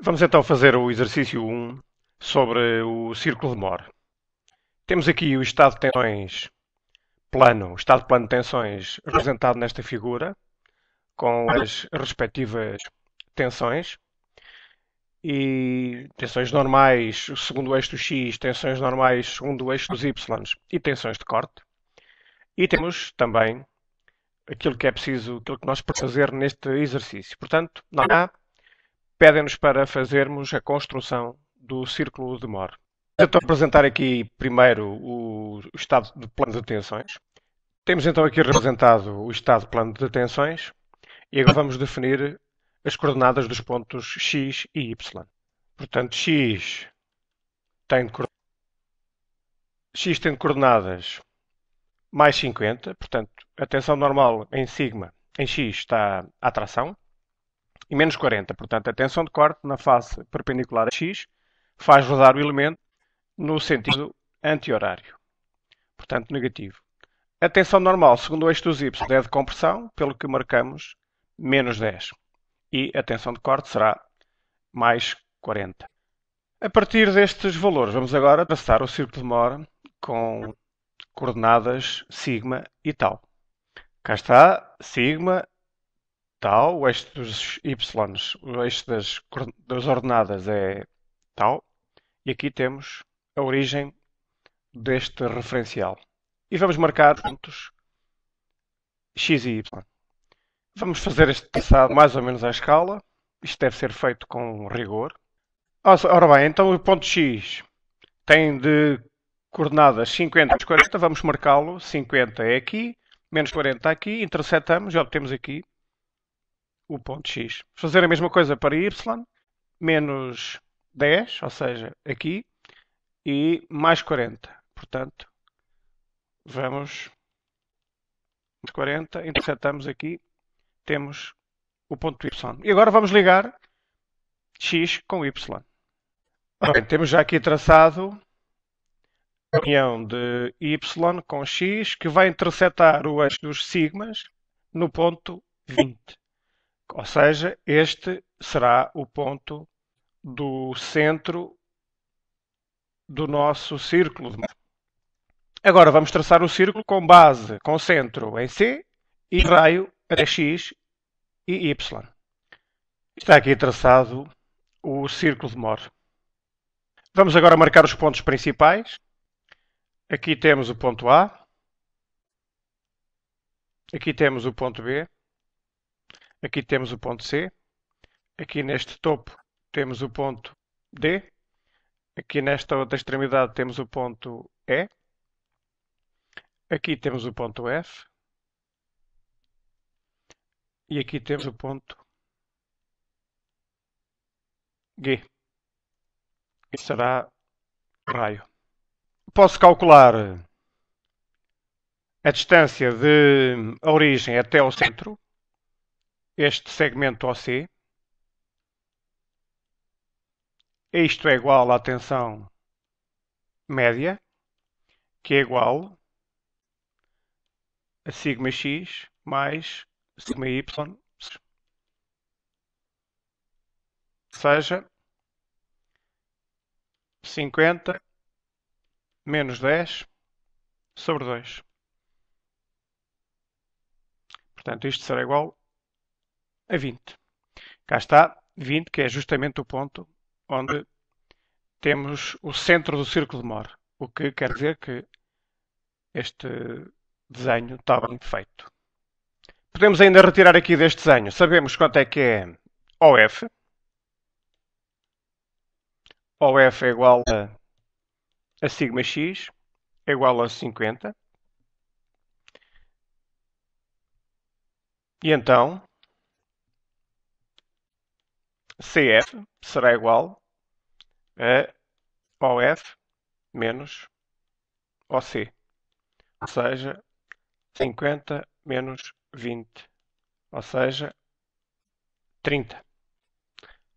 Vamos então fazer o exercício 1 sobre o círculo de Moore. Temos aqui o estado de tensões plano, o estado plano de tensões representado nesta figura, com as respectivas tensões. E tensões normais segundo o eixo do X, tensões normais segundo o eixo dos Y e tensões de corte. E temos também aquilo que é preciso, aquilo que nós podemos fazer neste exercício. Portanto, não há pedem-nos para fazermos a construção do círculo de Moore. Vou então apresentar aqui primeiro o estado de plano de tensões. Temos então aqui representado o estado de plano de tensões e agora vamos definir as coordenadas dos pontos X e Y. Portanto, X tem coordenadas mais 50, portanto, a tensão normal em sigma, em X, está a atração, e menos 40. Portanto, a tensão de corte na face perpendicular a X faz rodar o elemento no sentido anti-horário. Portanto, negativo. A tensão normal, segundo o eixo dos Y, é de compressão, pelo que marcamos menos 10. E a tensão de corte será mais 40. A partir destes valores, vamos agora traçar o círculo de Moore com coordenadas sigma e tal. Cá está, sigma, tal, o eixo dos y, o eixo das ordenadas é tal, e aqui temos a origem deste referencial. E vamos marcar pontos x e y. Vamos fazer este traçado mais ou menos à escala. Isto deve ser feito com rigor. Ora bem, então o ponto x tem de coordenadas 50 menos 40. Vamos marcá-lo. 50 é aqui, menos 40 aqui. Interceptamos e obtemos aqui o ponto x. Fazer a mesma coisa para y, menos 10, ou seja, aqui, e mais 40. Portanto, vamos 40, interceptamos aqui, temos o ponto y. E agora vamos ligar x com y. Bem, temos já aqui traçado a união de y com x, que vai interceptar o eixo dos sigmas no ponto 20. Ou seja, este será o ponto do centro do nosso círculo de Moore. Agora vamos traçar o círculo com base, com centro em C e raio até X e Y. Está aqui traçado o círculo de Moore. Vamos agora marcar os pontos principais. Aqui temos o ponto A. Aqui temos o ponto B. Aqui temos o ponto C. Aqui neste topo temos o ponto D. Aqui nesta outra extremidade temos o ponto E. Aqui temos o ponto F. E aqui temos o ponto G. Isso será raio. Posso calcular a distância de a origem até ao centro, este segmento OC. Isto é igual à tensão média, que é igual a sigma x mais sigma y, ou seja, 50 menos 10 sobre 2. Portanto, isto será igual a 20. Cá está 20, que é justamente o ponto onde temos o centro do círculo de Moore. O que quer dizer que este desenho está bem feito. Podemos ainda retirar aqui deste desenho. Sabemos quanto é que é OF. OF é igual a sigma x, é igual a 50. E então, CF será igual a OF menos OC. Ou seja, 50 menos 20. Ou seja, 30.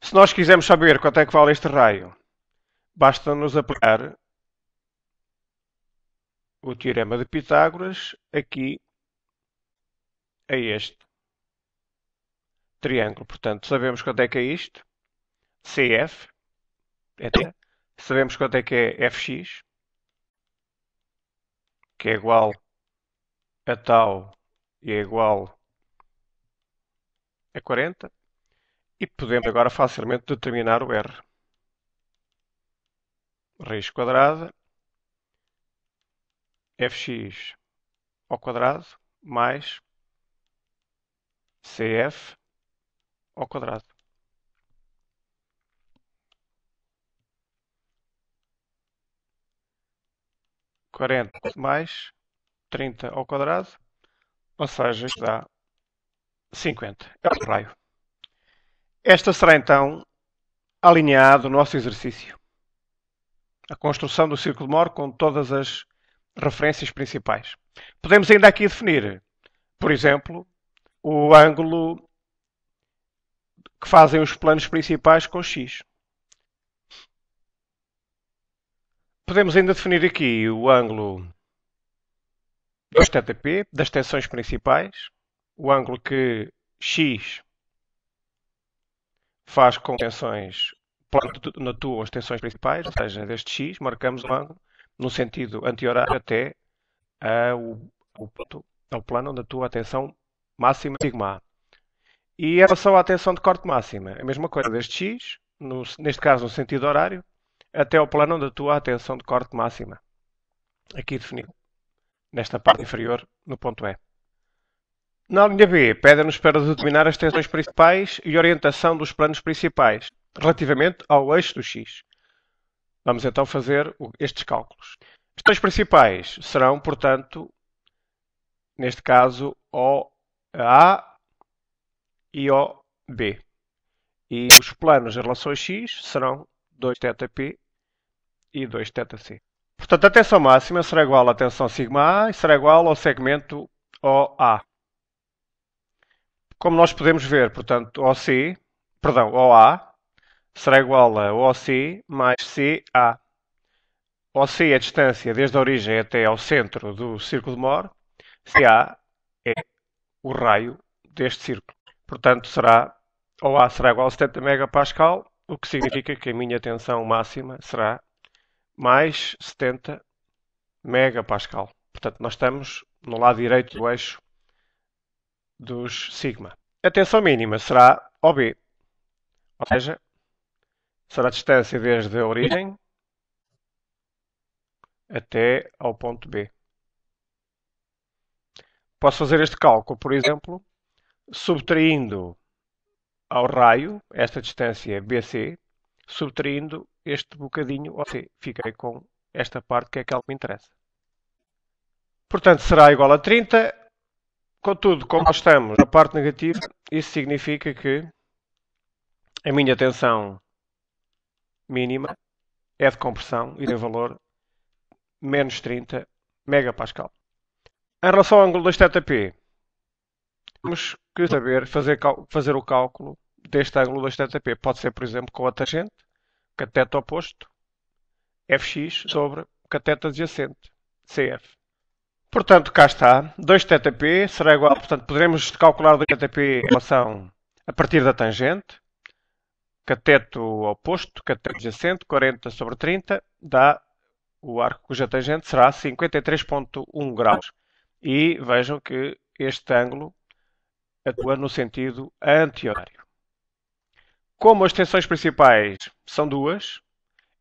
Se nós quisermos saber quanto é que vale este raio, basta-nos aplicar o teorema de Pitágoras aqui a este triângulo. Portanto, sabemos quanto é que é isto. CF, é θ. Sabemos quanto é que é Fx, que é igual a tau e é igual a 40. E podemos agora facilmente determinar o R. Raiz quadrada, Fx ao quadrado, mais CF ao quadrado. Quarenta mais 30 ao quadrado, ou seja, isto dá 50. É o raio. Esta será então alinhado o nosso exercício. A construção do círculo de Mohr com todas as referências principais. Podemos ainda aqui definir, por exemplo, o ângulo que fazem os planos principais com x. Podemos ainda definir aqui o ângulo 2θp das tensões principais, o ângulo que x faz com tensões, plano atuam as tensões principais, ou seja, deste x, marcamos o ângulo no sentido anti-horário até ao plano onde atua a tensão máxima sigma A. E em relação à tensão de corte máxima, a mesma coisa deste x, neste caso no sentido horário, até ao plano onde atua a tensão de corte máxima. Aqui definido, nesta parte inferior, no ponto E. Na linha B, pede-nos para determinar as tensões principais e orientação dos planos principais, relativamente ao eixo do x. Vamos então fazer estes cálculos. As tensões principais serão, portanto, neste caso, OA e OB. E os planos em relação a x serão 2θp e 2θc. Portanto, a tensão máxima será igual à tensão sigma A e será igual ao segmento OA. Como nós podemos ver, portanto, OA será igual a OC mais CA. OC é a distância desde a origem até ao centro do círculo de Mohr. CA é o raio deste círculo. Portanto, OA será igual a 70 megapascal, o que significa que a minha tensão máxima será mais 70 megapascal. Portanto, nós estamos no lado direito do eixo dos sigma. A tensão mínima será OB, ou seja, será a distância desde a origem até ao ponto B. Posso fazer este cálculo, por exemplo, subtraindo ao raio esta distância BC, subtraindo este bocadinho OC. Fiquei com esta parte que é aquela que me interessa. Portanto, será igual a 30. Contudo, como nós estamos na parte negativa, isso significa que a minha tensão mínima é de compressão e tem valor menos 30 megapascal. Em relação ao ângulo 2θp, temos que saber fazer o cálculo deste ângulo 2θp. Pode ser, por exemplo, com a tangente, cateto oposto, Fx sobre cateto adjacente, CF. Portanto, cá está, 2θp será igual, portanto, poderemos calcular 2θp em relação a partir da tangente, cateto oposto, cateto adjacente, 40 sobre 30, dá o arco cuja tangente será 53,1 graus. E vejam que este ângulo atua no sentido anti-horário. Como as tensões principais são duas,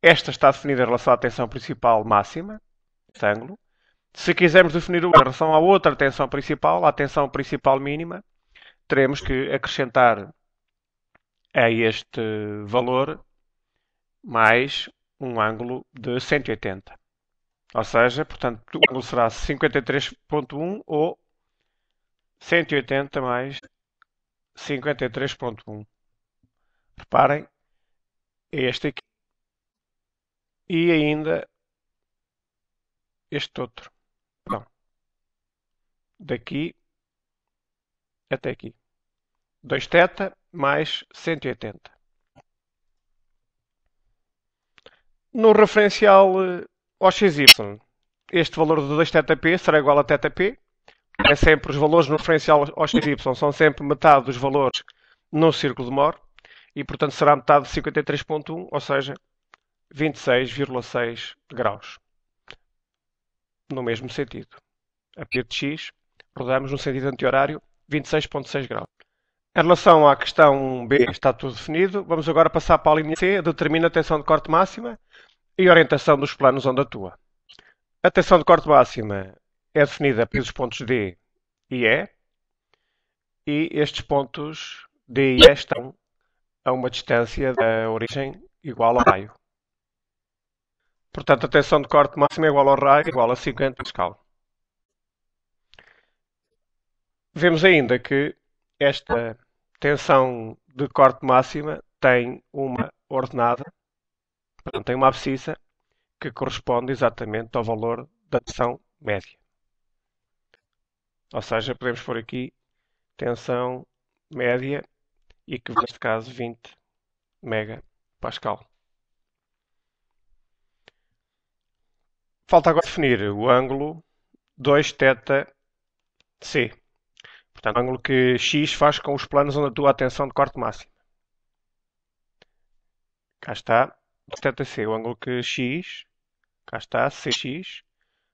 esta está definida em relação à tensão principal máxima, este ângulo. Se quisermos definir em relação à outra tensão principal, à tensão principal mínima, teremos que acrescentar a este valor mais um ângulo de 180. Ou seja, portanto, o ângulo será 53,1 ou 180 mais 53,1. Reparem, este aqui. E ainda este outro. Não. Daqui até aqui. 2θ mais 180. No referencial OXY, este valor de 2θp será igual a θp. É sempre os valores no referencial OXY, são sempre metade dos valores no círculo de Mohr. e, portanto, será metade de 53,1, ou seja, 26,6 graus. No mesmo sentido. A partir de x, rodamos no sentido anti-horário, 26,6 graus. Em relação à questão B, está tudo definido. Vamos agora passar para a linha C, determina a tensão de corte máxima e orientação dos planos onde atua. A tensão de corte máxima é definida pelos pontos D e E, e estes pontos D e E estão a uma distância da origem igual ao raio. Portanto, a tensão de corte máxima é igual ao raio, igual a 50 Pascal. Vemos ainda que esta tensão de corte máxima tem uma ordenada, portanto, tem uma abscissa que corresponde exatamente ao valor da tensão média. Ou seja, podemos pôr aqui tensão média e que neste caso 20 megapascal. Falta agora definir o ângulo 2θc. Portanto, o ângulo que x faz com os planos onde atua a tensão de corte máxima. Cá está, 2θc, o ângulo que x, cá está, cx,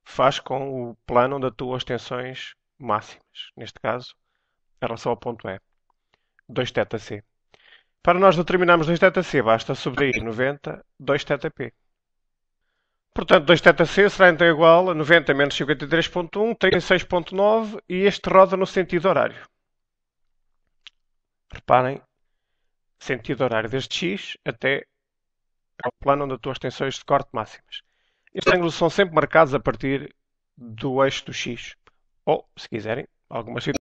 faz com o plano onde atuam as tensões máximas. Neste caso, em relação ao ponto E. 2θc. Para nós determinarmos 2θc, basta subtrair 90, 2θp. Portanto, 2θc será então igual a 90 menos 53,1, 36,9 e este roda no sentido horário. Reparem, sentido horário desde x até ao plano onde atuam as tensões de corte máximas. Estes ângulos são sempre marcados a partir do eixo do x. Ou, se quiserem, algumas situações.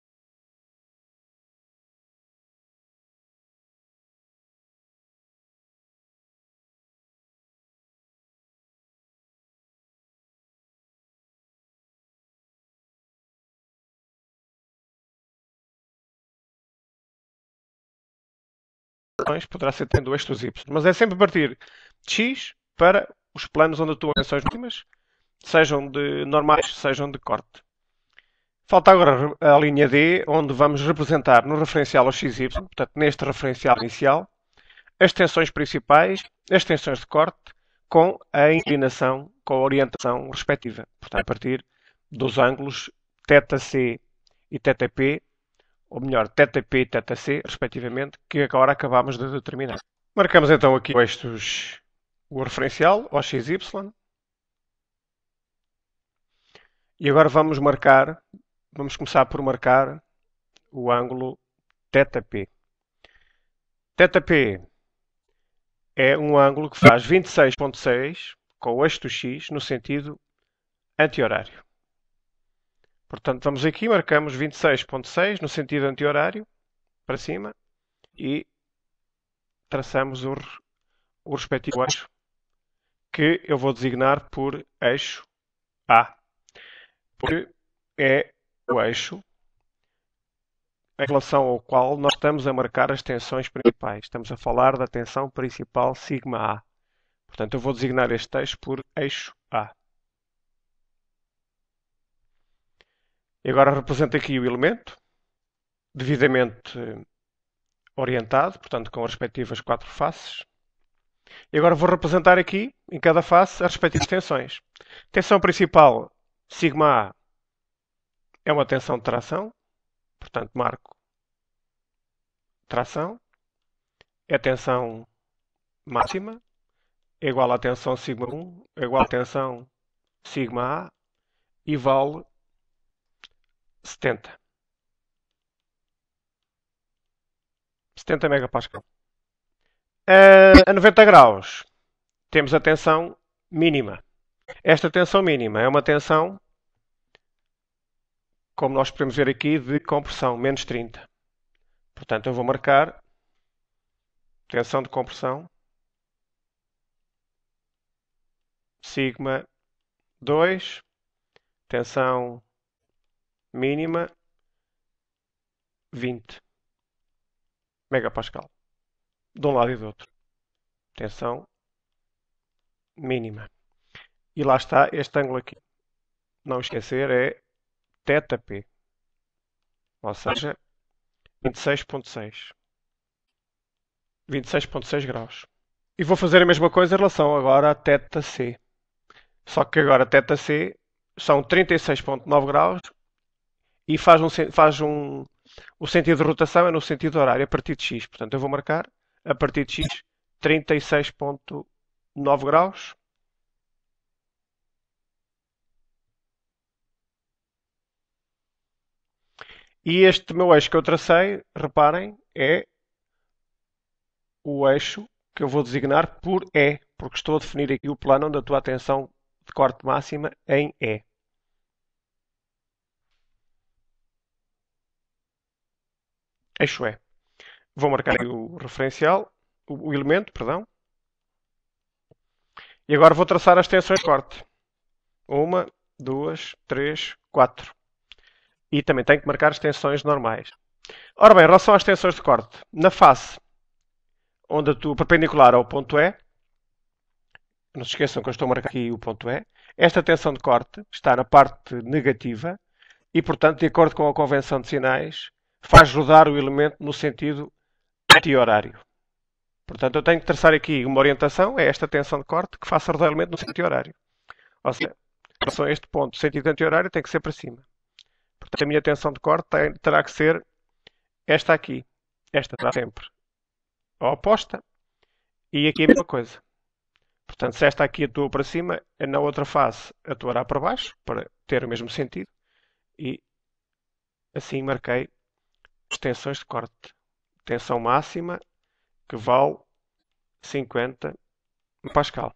Poderá ser tendo o eixo dos y. Mas é sempre a partir de x para os planos onde atuam as tensões máximas, sejam de normais, sejam de corte. Falta agora a linha D, onde vamos representar no referencial ao XY, portanto neste referencial inicial, as tensões principais, as tensões de corte, com a inclinação, com a orientação respectiva. Portanto, a partir dos ângulos θc e θp, ou melhor, θp e θc, respectivamente, que agora acabamos de determinar. Marcamos então aqui o referencial, ao XY. E agora vamos começar por marcar o ângulo θp. θp é um ângulo que faz 26,6 com o eixo do x no sentido anti-horário. Portanto, vamos aqui, marcamos 26,6 no sentido anti-horário, para cima, e traçamos o respectivo eixo, que eu vou designar por eixo A, porque é o eixo em relação ao qual nós estamos a marcar as tensões principais. Estamos a falar da tensão principal sigma A. Portanto, eu vou designar este eixo por eixo A. E agora represento aqui o elemento, devidamente orientado, portanto, com as respectivas 4 faces. E agora vou representar aqui, em cada face, as respectivas tensões. Tensão principal, sigma A, é uma tensão de tração. Portanto, marco tração. É a tensão máxima. É igual à tensão sigma 1, é igual à tensão sigma A e vale 70. 70 megapascal. A 90 graus temos a tensão mínima. Esta tensão mínima é uma tensão, como nós podemos ver aqui, de compressão, menos 30. Portanto, eu vou marcar tensão de compressão sigma 2, tensão mínima 20 megapascal. De um lado e do outro. Tensão mínima. E lá está este ângulo aqui. Não esquecer, é θp. Ou seja, 26,6. 26,6 graus. E vou fazer a mesma coisa em relação agora a θ C. Só que agora θ C são 36,9 graus e o sentido de rotação é no sentido horário, a partir de x. Portanto, eu vou marcar a partir de x 36,9 graus. E este meu eixo que eu tracei, reparem, é o eixo que eu vou designar por E, porque estou a definir aqui o plano onde a tua tensão de corte máxima em E. Eixo E. Vou marcar aqui o referencial, o elemento, perdão. E agora vou traçar as tensões de corte. 1, 2, 3, 4. E também tenho que marcar as tensões normais. Ora bem, em relação às tensões de corte, na face onde a tua perpendicular ao ponto E, não se esqueçam que eu estou a marcar aqui o ponto E, esta tensão de corte está na parte negativa e, portanto, de acordo com a convenção de sinais, faz rodar o elemento no sentido anti-horário. Portanto, eu tenho que traçar aqui uma orientação, é esta tensão de corte, que faça rodar o elemento no sentido horário. Ou seja, em relação a este ponto, o sentido anti-horário tem que ser para cima. Portanto, a minha tensão de corte terá que ser esta aqui. Esta será sempre a oposta e aqui a mesma coisa. Portanto, se esta aqui atua para cima, na outra face atuará para baixo, para ter o mesmo sentido. E assim marquei as tensões de corte. Tensão máxima, que vale 50 Pascal.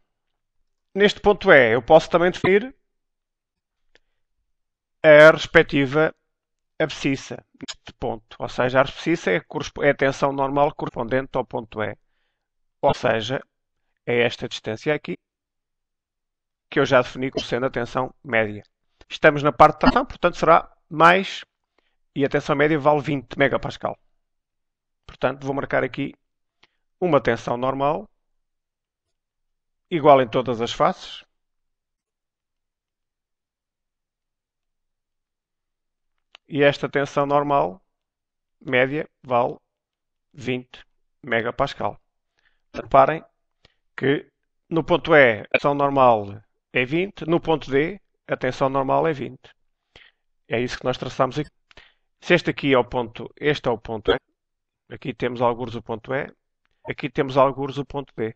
Neste ponto E, eu posso também definir a respectiva abscissa, neste ponto. Ou seja, a abscissa é a tensão normal correspondente ao ponto E. Ou seja, é esta distância aqui, que eu já defini como sendo a tensão média. Estamos na parte de tração, portanto será mais, e a tensão média vale 20 megapascal. Portanto, vou marcar aqui uma tensão normal, igual em todas as faces. E esta tensão normal, média, vale 20 megapascal. Reparem que no ponto E a tensão normal é 20, no ponto D a tensão normal é 20. É isso que nós traçamos aqui. Se este aqui é o ponto, este é o ponto E, aqui temos algures o ponto E, aqui temos algures o ponto D.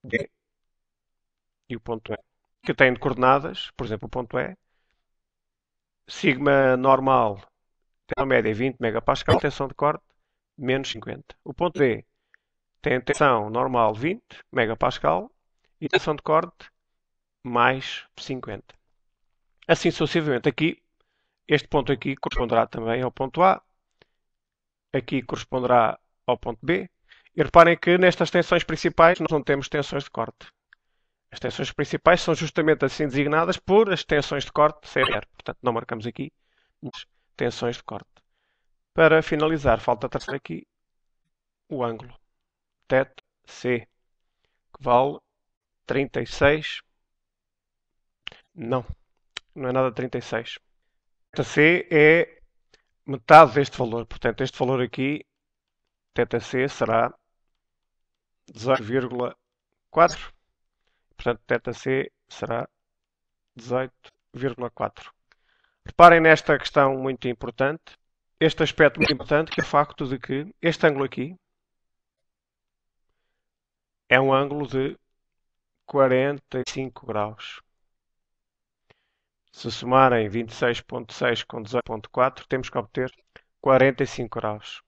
D e o ponto E. Que têm coordenadas, por exemplo, o ponto E, sigma normal, tensão média 20 megapascal, tensão de corte menos 50. O ponto D tem tensão normal 20 megapascal e tensão de corte mais 50. Assim sucessivamente. Aqui, este ponto aqui corresponderá também ao ponto A, aqui corresponderá ao ponto B. E reparem que nestas tensões principais nós não temos tensões de corte. As tensões principais são justamente assim designadas por as tensões de corte CR. Portanto, não marcamos aqui as tensões de corte. Para finalizar, falta traçar aqui o ângulo θ C, que vale 36. Não, não é nada 36. θ C é metade deste valor. Portanto, este valor aqui, θ C, será 18,4. Portanto, θ C será 18,4. Reparem nesta questão muito importante, este aspecto muito importante, que é o facto de que este ângulo aqui é um ângulo de 45 graus. Se somarem 26,6 com 18,4, temos que obter 45 graus.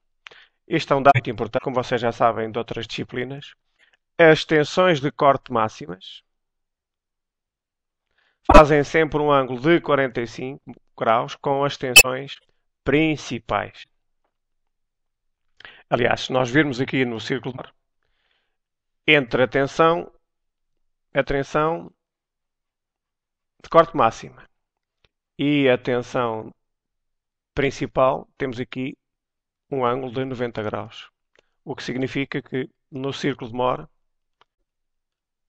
Este é um dado muito importante, como vocês já sabem de outras disciplinas. As tensões de corte máximas fazem sempre um ângulo de 45 graus com as tensões principais. Aliás, se nós virmos aqui no círculo entre a tensão de corte máxima e a tensão principal, temos aqui um ângulo de 90 graus. O que significa que no círculo de Moore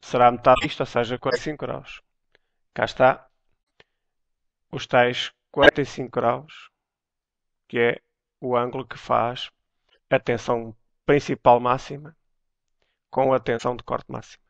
será metade disto, ou seja, 45 graus. Cá está os tais 45 graus, que é o ângulo que faz a tensão principal máxima com a tensão de corte máxima.